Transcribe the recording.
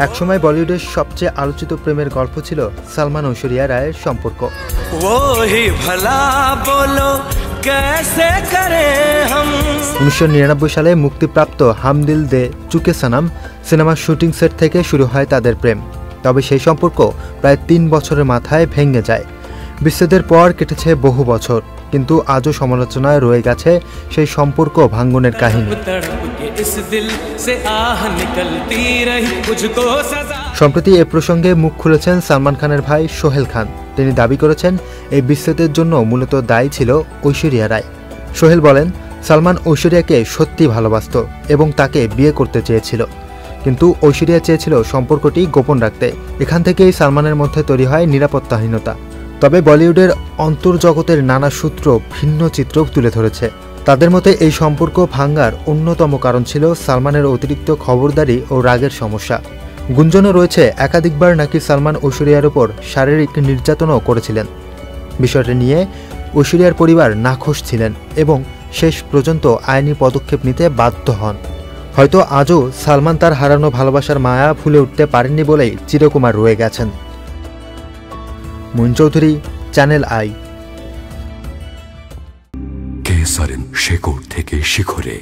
একসময় বলিউডের সবচেয়ে আলোচিত প্রেমের গল্প ছিল সালমান ঐশ্বরিয়া রায়ের সম্পর্ক। 1999 সালে মুক্তিপ্রাপ্ত হাম দিল দে চুকে সনম সিনেমার শুটিং সেট থেকে শুরু হয় তাদের প্রেম। তবে সেই সম্পর্ক প্রায় 3 বছরের মাথায় ভেঙে যায়। বিচ্ছেদের পর কেটেছে বহু বছর, কিন্তু আজও সমালোচনায় রয়ে গেছে সেই সম্পর্ক ভাঙ্গনের কাহিনী। সম্প্রতি এ প্রসঙ্গে মুখ খুলেছেন সালমান খানের ভাই সোহেল খান। তিনি দাবি করেছেন এই বিচ্ছেদের জন্য মূলত দায়ী ছিল ঐশ্বরিয়া রায়। সোহেল বলেন, সালমান ঐশ্বরিয়াকে সত্যি ভালোবাসত এবং তাকে বিয়ে করতে চেয়েছিল, কিন্তু ঐশ্বরিয়া চেয়েছিল সম্পর্কটি গোপন রাখতে। এখান থেকেই সালমানের মধ্যে তৈরি হয় নিরাপত্তাহীনতা। তবে বলিউডের অন্তর্জগতের নানা সূত্র ভিন্ন চিত্র তুলে ধরেছে। তাদের মতে এই সম্পর্ক ভাঙ্গার অন্যতম কারণ ছিল সালমানের অতিরিক্ত খবরদারি ও রাগের সমস্যা। গুঞ্জনও রয়েছে একাধিকবার নাকি সালমান ঐশ্বরিয়ার উপর শারীরিক নির্যাতনও করেছিলেন। বিষয়টি নিয়ে ঐশ্বরিয়ার পরিবার নাখোশ ছিলেন এবং শেষ পর্যন্ত আইনি পদক্ষেপ নিতে বাধ্য হন। হয়তো আজও সালমান তার হারানো ভালোবাসার মায়া ভুলে উঠতে পারেননি বলেই চিরকুমার রয়ে গেছেন। Mun Chowdhury, Channel I. কেসারেন শেকড় থেকে শিখরে।